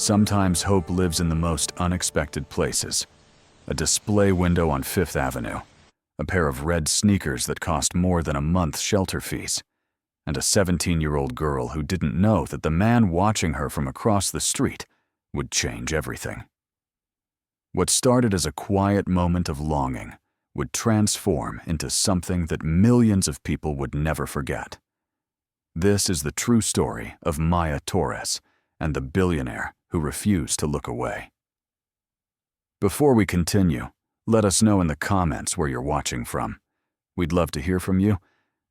Sometimes hope lives in the most unexpected places. A display window on Fifth Avenue, a pair of red sneakers that cost more than a month's shelter fees, and a 17-year-old girl who didn't know that the man watching her from across the street would change everything. What started as a quiet moment of longing would transform into something that millions of people would never forget. This is the true story of Maya Torres and the billionaire who refused to look away. Before we continue, let us know in the comments where you're watching from. We'd love to hear from you,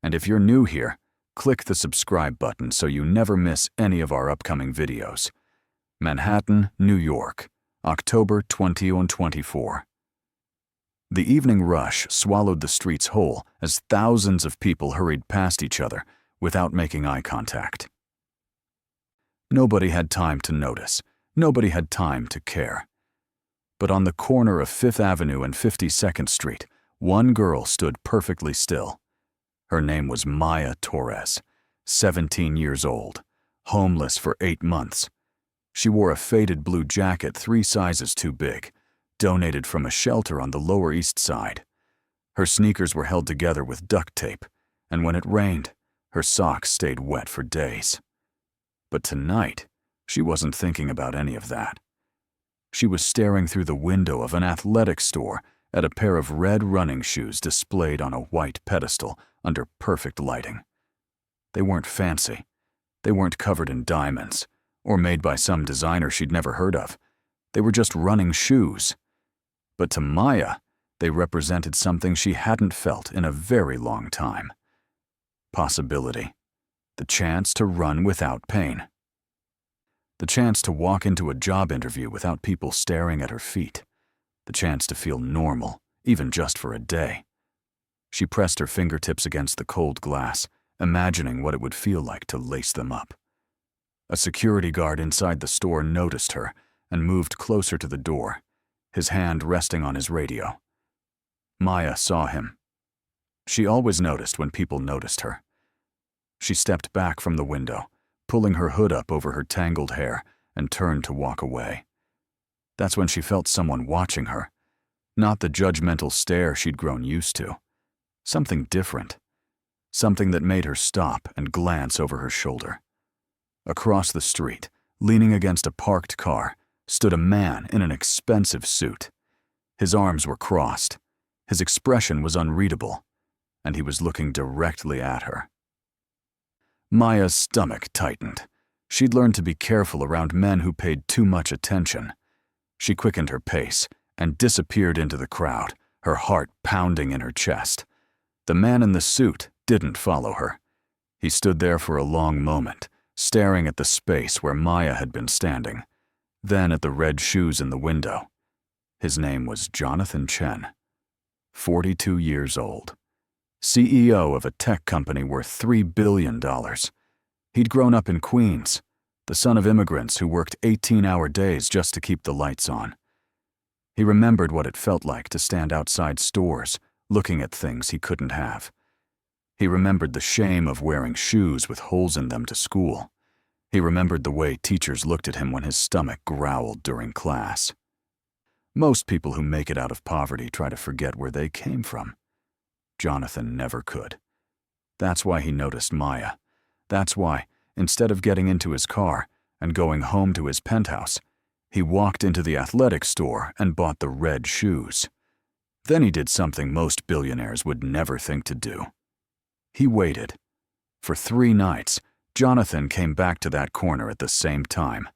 and if you're new here, click the subscribe button so you never miss any of our upcoming videos. Manhattan, New York, October 2024. The evening rush swallowed the streets whole as thousands of people hurried past each other without making eye contact. Nobody had time to notice. Nobody had time to care. But on the corner of Fifth Avenue and 52nd Street, one girl stood perfectly still. Her name was Maya Torres, 17 years old, homeless for 8 months. She wore a faded blue jacket 3 sizes too big, donated from a shelter on the Lower East Side. Her sneakers were held together with duct tape, and when it rained, her socks stayed wet for days. But tonight, she wasn't thinking about any of that. She was staring through the window of an athletic store at a pair of red running shoes displayed on a white pedestal under perfect lighting. They weren't fancy. They weren't covered in diamonds, or made by some designer she'd never heard of. They were just running shoes. But to Maya, they represented something she hadn't felt in a very long time. Possibility. The chance to run without pain. The chance to walk into a job interview without people staring at her feet. The chance to feel normal, even just for a day. She pressed her fingertips against the cold glass, imagining what it would feel like to lace them up. A security guard inside the store noticed her and moved closer to the door, his hand resting on his radio. Maya saw him. She always noticed when people noticed her. She stepped back from the window, pulling her hood up over her tangled hair, and turned to walk away. That's when she felt someone watching her, not the judgmental stare she'd grown used to. Something different. Something that made her stop and glance over her shoulder. Across the street, leaning against a parked car, stood a man in an expensive suit. His arms were crossed. His expression was unreadable, and he was looking directly at her. Maya's stomach tightened. She'd learned to be careful around men who paid too much attention. She quickened her pace and disappeared into the crowd, her heart pounding in her chest. The man in the suit didn't follow her. He stood there for a long moment, staring at the space where Maya had been standing, then at the red shoes in the window. His name was Jonathan Chen, 42 years old. CEO of a tech company worth $3 billion. He'd grown up in Queens, the son of immigrants who worked 18-hour days just to keep the lights on. He remembered what it felt like to stand outside stores, looking at things he couldn't have. He remembered the shame of wearing shoes with holes in them to school. He remembered the way teachers looked at him when his stomach growled during class. Most people who make it out of poverty try to forget where they came from. Jonathan never could. That's why he noticed Maya. That's why, instead of getting into his car and going home to his penthouse, he walked into the athletic store and bought the red shoes. Then he did something most billionaires would never think to do. He waited. For 3 nights, Jonathan came back to that corner at the same time,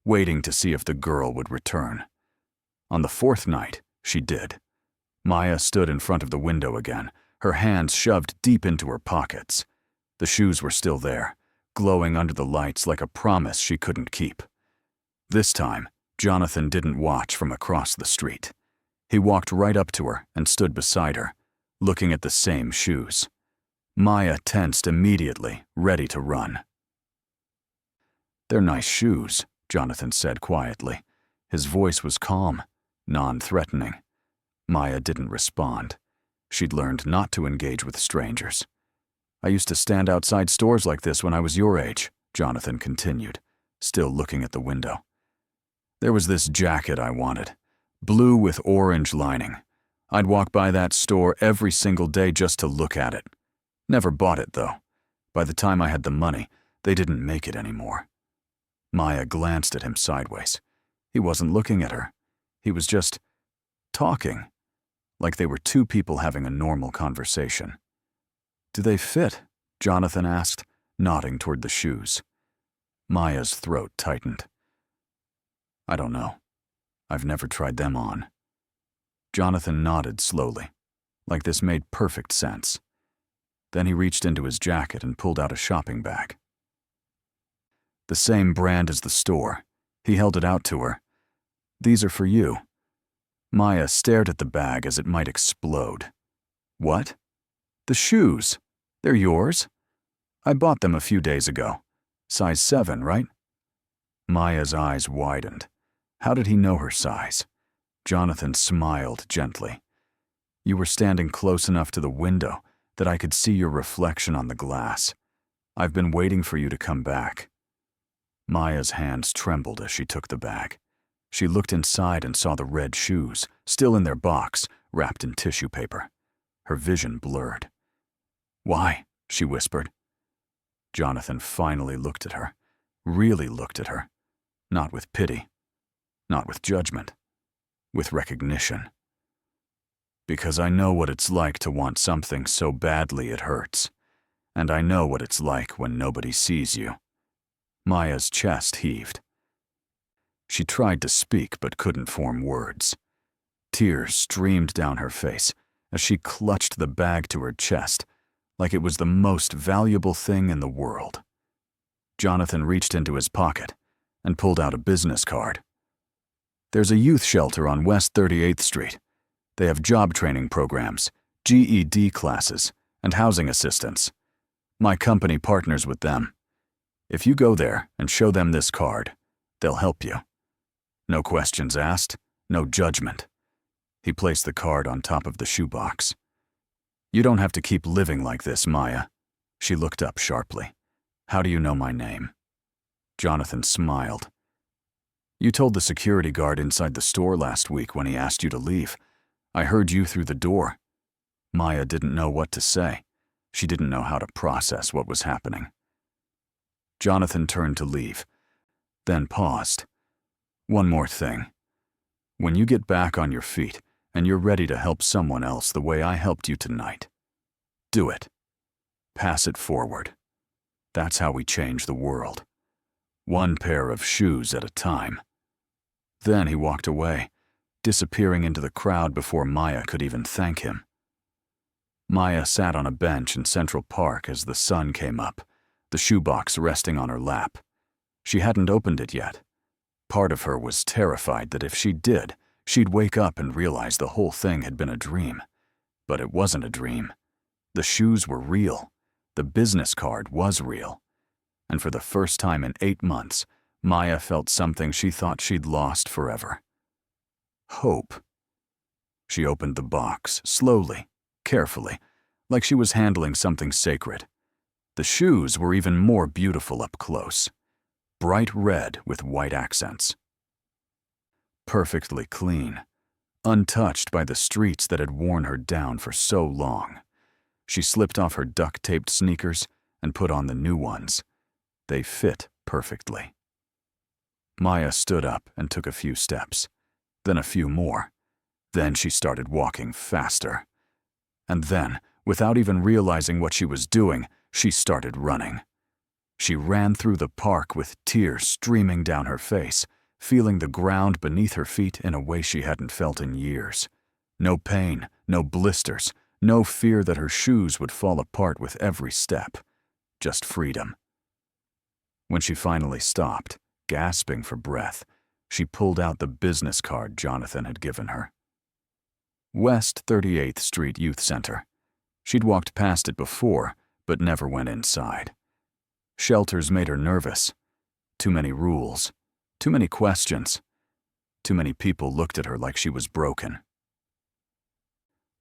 waiting to see if the girl would return. On the 4th night, she did. Maya stood in front of the window again, her hands shoved deep into her pockets. The shoes were still there, glowing under the lights like a promise she couldn't keep. This time, Jonathan didn't watch from across the street. He walked right up to her and stood beside her, looking at the same shoes. Maya tensed immediately, ready to run. "They're nice shoes," Jonathan said quietly. His voice was calm, non-threatening. Maya didn't respond. She'd learned not to engage with strangers. "I used to stand outside stores like this when I was your age," Jonathan continued, still looking at the window. There was this jacket I wanted, blue with orange lining. I'd walk by that store every single day just to look at it. Never bought it, though. By the time I had the money, they didn't make it anymore. Maya glanced at him sideways. He wasn't looking at her. He was just talking, like they were two people having a normal conversation. "Do they fit?" Jonathan asked, nodding toward the shoes. Maya's throat tightened. "I don't know. I've never tried them on." Jonathan nodded slowly, like this made perfect sense. Then he reached into his jacket and pulled out a shopping bag. The same brand as the store. He held it out to her. "These are for you." Maya stared at the bag as it might explode. "What? The shoes? They're yours? I bought them a few days ago. Size 7, right?" Maya's eyes widened. How did he know her size? Jonathan smiled gently. "You were standing close enough to the window that I could see your reflection on the glass. I've been waiting for you to come back." Maya's hands trembled as she took the bag. She looked inside and saw the red shoes, still in their box, wrapped in tissue paper. Her vision blurred. "Why?" she whispered. Jonathan finally looked at her, really looked at her, not with pity, not with judgment, with recognition. "Because I know what it's like to want something so badly it hurts, and I know what it's like when nobody sees you." Maya's chest heaved. She tried to speak but couldn't form words. Tears streamed down her face as she clutched the bag to her chest like it was the most valuable thing in the world. Jonathan reached into his pocket and pulled out a business card. "There's a youth shelter on West 38th Street. They have job training programs, GED classes, and housing assistance. My company partners with them. If you go there and show them this card, they'll help you. No questions asked, no judgment." He placed the card on top of the shoebox. "You don't have to keep living like this, Maya." She looked up sharply. "How do you know my name?" Jonathan smiled. "You told the security guard inside the store last week when he asked you to leave. I heard you through the door." Maya didn't know what to say. She didn't know how to process what was happening. Jonathan turned to leave, then paused. "One more thing. When you get back on your feet and you're ready to help someone else the way I helped you tonight, do it. Pass it forward. That's how we change the world. One pair of shoes at a time." Then he walked away, disappearing into the crowd before Maya could even thank him. Maya sat on a bench in Central Park as the sun came up, the shoebox resting on her lap. She hadn't opened it yet. Part of her was terrified that if she did, she'd wake up and realize the whole thing had been a dream. But it wasn't a dream. The shoes were real. The business card was real. And for the first time in 8 months, Maya felt something she thought she'd lost forever. Hope. She opened the box, slowly, carefully, like she was handling something sacred. The shoes were even more beautiful up close. Bright red with white accents. Perfectly clean, untouched by the streets that had worn her down for so long. She slipped off her duct-taped sneakers and put on the new ones. They fit perfectly. Maya stood up and took a few steps, then a few more. Then she started walking faster. And then, without even realizing what she was doing, she started running. She ran through the park with tears streaming down her face, feeling the ground beneath her feet in a way she hadn't felt in years. No pain, no blisters, no fear that her shoes would fall apart with every step. Just freedom. When she finally stopped, gasping for breath, she pulled out the business card Jonathan had given her. West 38th Street Youth Center. She'd walked past it before, but never went inside. Shelters made her nervous. Too many rules. Too many questions. Too many people looked at her like she was broken.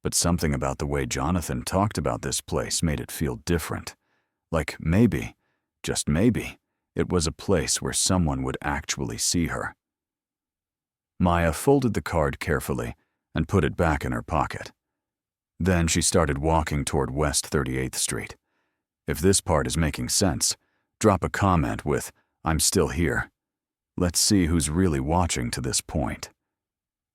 But something about the way Jonathan talked about this place made it feel different. Like maybe, just maybe, it was a place where someone would actually see her. Maya folded the card carefully and put it back in her pocket. Then she started walking toward West 38th Street. If this part is making sense, drop a comment with, "I'm still here." Let's see who's really watching to this point.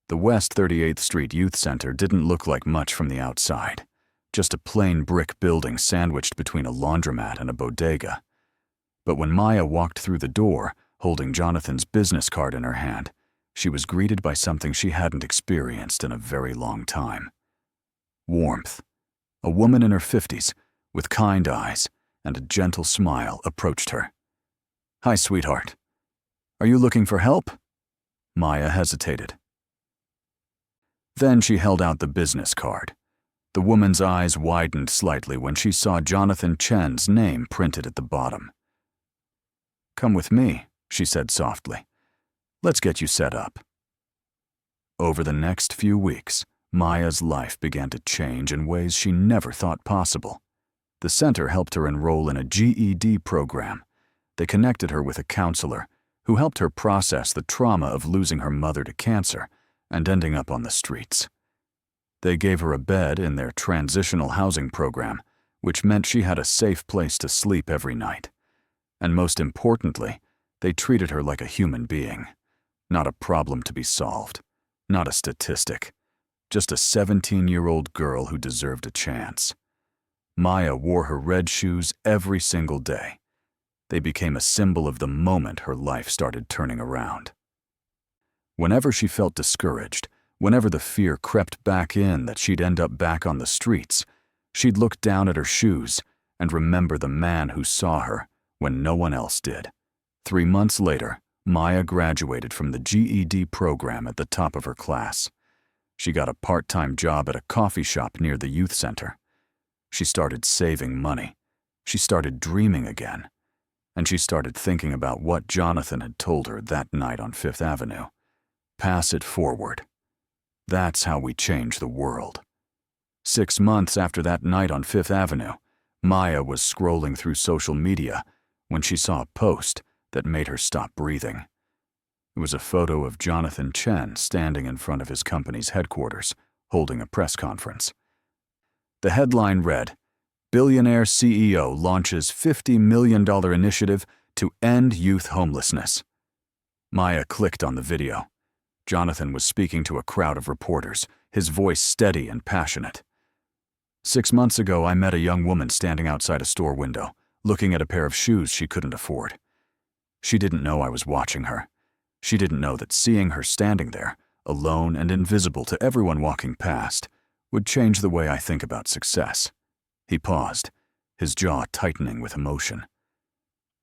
The West 38th Street Youth Center didn't look like much from the outside. Just a plain brick building sandwiched between a laundromat and a bodega. But when Maya walked through the door, holding Jonathan's business card in her hand, she was greeted by something she hadn't experienced in a very long time. Warmth. A woman in her 50s, with kind eyes and a gentle smile, approached her. "Hi, sweetheart. Are you looking for help?" Maya hesitated. Then she held out the business card. The woman's eyes widened slightly when she saw Jonathan Chen's name printed at the bottom. "Come with me," she said softly. "Let's get you set up." Over the next few weeks, Maya's life began to change in ways she never thought possible. The center helped her enroll in a GED program. They connected her with a counselor who helped her process the trauma of losing her mother to cancer and ending up on the streets. They gave her a bed in their transitional housing program, which meant she had a safe place to sleep every night. And most importantly, they treated her like a human being, not a problem to be solved, not a statistic, just a 17-year-old girl who deserved a chance. Maya wore her red shoes every single day. They became a symbol of the moment her life started turning around. Whenever she felt discouraged, whenever the fear crept back in that she'd end up back on the streets, she'd look down at her shoes and remember the man who saw her when no one else did. 3 months later, Maya graduated from the GED program at the top of her class. She got a part-time job at a coffee shop near the youth center. She started saving money. She started dreaming again. And she started thinking about what Jonathan had told her that night on Fifth Avenue. Pass it forward. That's how we change the world. 6 months after that night on Fifth Avenue, Maya was scrolling through social media when she saw a post that made her stop breathing. It was a photo of Jonathan Chen standing in front of his company's headquarters, holding a press conference. The headline read, "Billionaire CEO launches $50 million initiative to end youth homelessness." Maya clicked on the video. Jonathan was speaking to a crowd of reporters, his voice steady and passionate. "6 months ago, I met a young woman standing outside a store window, looking at a pair of shoes she couldn't afford. She didn't know I was watching her. She didn't know that seeing her standing there, alone and invisible to everyone walking past, would change the way I think about success." He paused, his jaw tightening with emotion.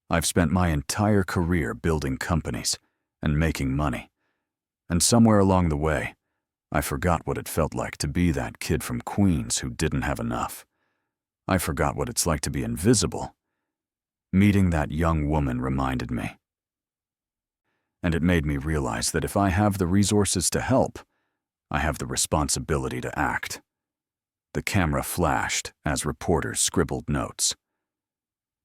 "I've spent my entire career building companies and making money. And somewhere along the way, I forgot what it felt like to be that kid from Queens who didn't have enough. I forgot what it's like to be invisible. Meeting that young woman reminded me. And it made me realize that if I have the resources to help, I have the responsibility to act." The camera flashed as reporters scribbled notes.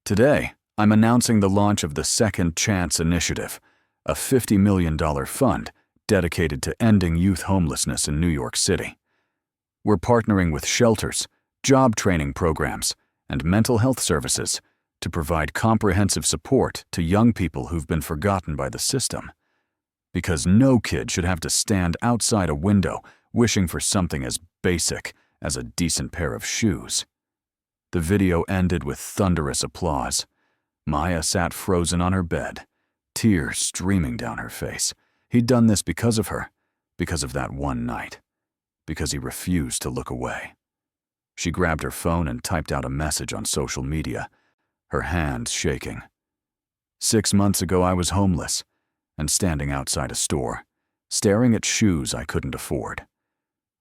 "Today, I'm announcing the launch of the Second Chance Initiative, a $50 million fund dedicated to ending youth homelessness in New York City. We're partnering with shelters, job training programs, and mental health services to provide comprehensive support to young people who've been forgotten by the system. Because no kid should have to stand outside a window wishing for something as basic as a decent pair of shoes." The video ended with thunderous applause. Maya sat frozen on her bed, tears streaming down her face. He'd done this because of her, because of that one night, because he refused to look away. She grabbed her phone and typed out a message on social media, her hands shaking. "6 months ago, I was homeless and standing outside a store, staring at shoes I couldn't afford.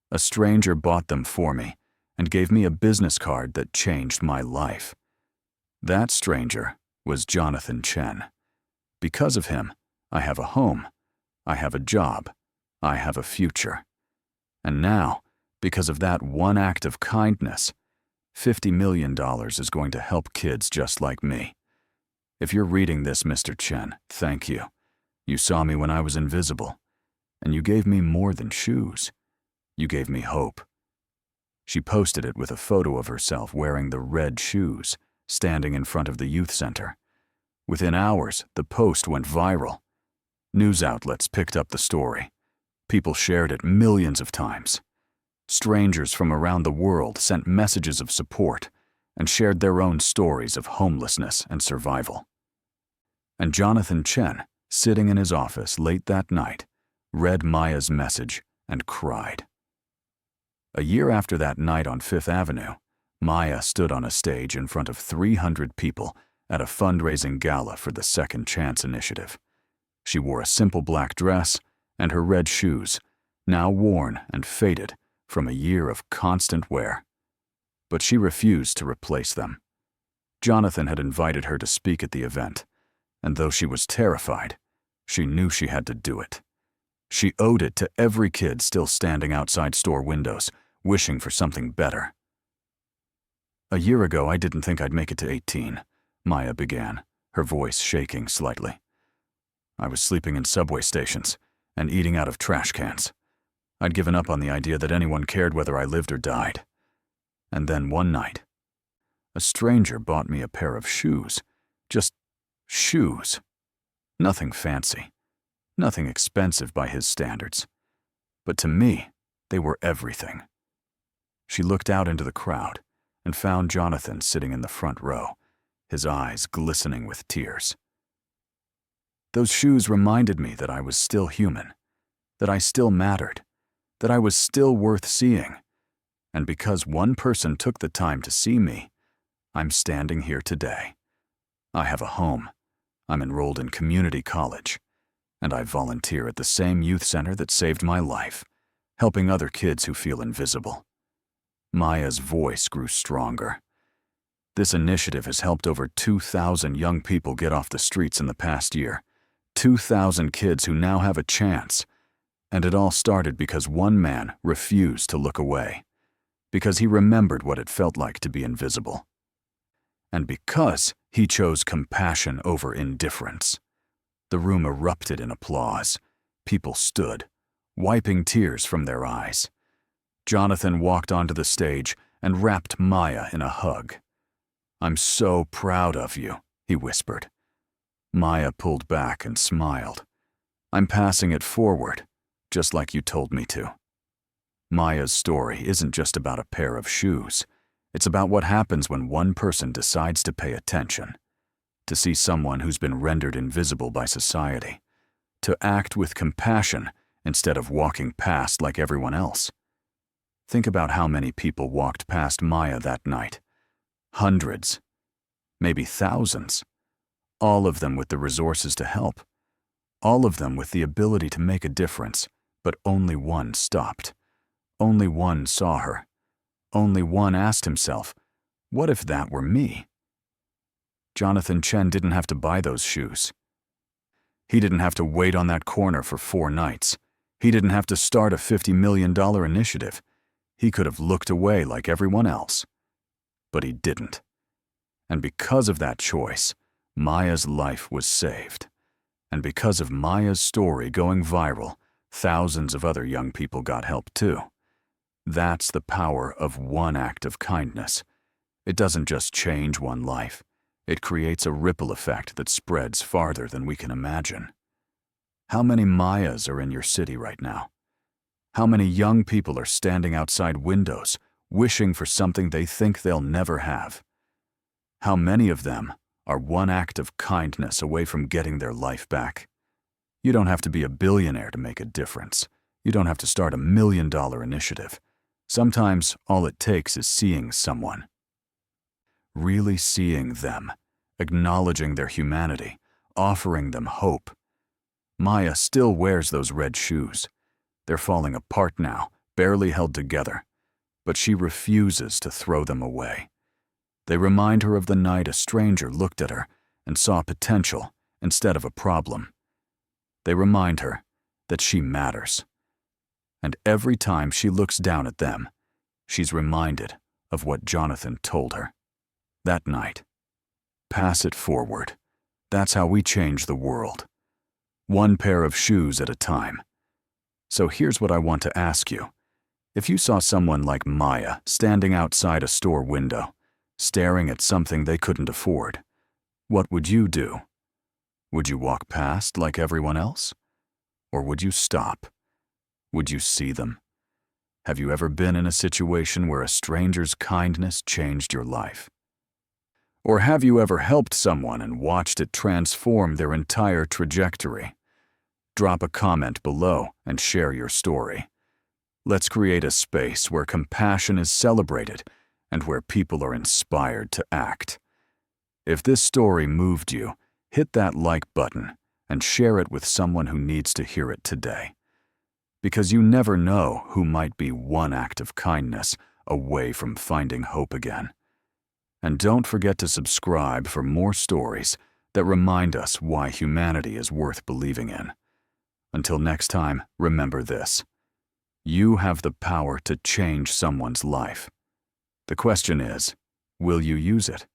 A stranger bought them for me and gave me a business card that changed my life. That stranger was Jonathan Chen. Because of him, I have a home, I have a job, I have a future. And now, because of that one act of kindness, $50 million is going to help kids just like me. If you're reading this, Mr. Chen, thank you. You saw me when I was invisible, And you gave me more than shoes. You gave me hope." She posted it with a photo of herself wearing the red shoes, standing in front of the youth center. Within hours, the post went viral. News outlets picked up the story. People shared it millions of times. Strangers from around the world sent messages of support and shared their own stories of homelessness and survival. And Jonathan Chen, sitting in his office late that night, read Maya's message and cried. A year after that night on Fifth Avenue, Maya stood on a stage in front of 300 people at a fundraising gala for the Second Chance Initiative. She wore a simple black dress and her red shoes, now worn and faded from a year of constant wear. But she refused to replace them. Jonathan had invited her to speak at the event, and though she was terrified, she knew she had to do it. She owed it to every kid still standing outside store windows, wishing for something better. "A year ago, I didn't think I'd make it to 18, Maya began, her voice shaking slightly. "I was sleeping in subway stations and eating out of trash cans. I'd given up on the idea that anyone cared whether I lived or died. And then one night, a stranger bought me a pair of shoes. Just shoes. Nothing fancy. Nothing expensive by his standards. But to me, they were everything." She looked out into the crowd and found Jonathan sitting in the front row, his eyes glistening with tears. "Those shoes reminded me that I was still human, that I still mattered, that I was still worth seeing. And because one person took the time to see me, I'm standing here today. I have a home, I'm enrolled in community college, and I volunteer at the same youth center that saved my life, helping other kids who feel invisible." Maya's voice grew stronger. "This initiative has helped over 2,000 young people get off the streets in the past year. 2,000 kids who now have a chance. And it all started because one man refused to look away. Because he remembered what it felt like to be invisible. And because he chose compassion over indifference." The room erupted in applause. People stood, wiping tears from their eyes. Jonathan walked onto the stage and wrapped Maya in a hug. "I'm so proud of you," he whispered. Maya pulled back and smiled. "I'm passing it forward, just like you told me to." Maya's story isn't just about a pair of shoes. It's about what happens when one person decides to pay attention, to see someone who's been rendered invisible by society, to act with compassion instead of walking past like everyone else. Think about how many people walked past Maya that night. Hundreds, maybe thousands. All of them with the resources to help. All of them with the ability to make a difference, but only one stopped. Only one saw her. Only one asked himself, what if that were me? Jonathan Chen didn't have to buy those shoes. He didn't have to wait on that corner for 4 nights. He didn't have to start a $50 million initiative. He could have looked away like everyone else. But he didn't. And because of that choice, Maya's life was saved. And because of Maya's story going viral, thousands of other young people got help too. That's the power of one act of kindness. It doesn't just change one life. It creates a ripple effect that spreads farther than we can imagine. How many Mayas are in your city right now? How many young people are standing outside windows, wishing for something they think they'll never have? How many of them are one act of kindness away from getting their life back? You don't have to be a billionaire to make a difference. You don't have to start a $1 million initiative. Sometimes all it takes is seeing someone. Really seeing them, acknowledging their humanity, offering them hope. Maya still wears those red shoes. They're falling apart now, barely held together, but she refuses to throw them away. They remind her of the night a stranger looked at her and saw potential instead of a problem. They remind her that she matters. And every time she looks down at them, she's reminded of what Jonathan told her that night. Pass it forward. That's how we change the world. One pair of shoes at a time. So here's what I want to ask you. If you saw someone like Maya standing outside a store window, staring at something they couldn't afford, what would you do? Would you walk past like everyone else? Or would you stop? Would you see them? Have you ever been in a situation where a stranger's kindness changed your life? Or have you ever helped someone and watched it transform their entire trajectory? Drop a comment below and share your story. Let's create a space where compassion is celebrated and where people are inspired to act. If this story moved you, hit that like button and share it with someone who needs to hear it today. Because you never know who might be one act of kindness away from finding hope again. And don't forget to subscribe for more stories that remind us why humanity is worth believing in. Until next time, remember this. You have the power to change someone's life. The question is, will you use it?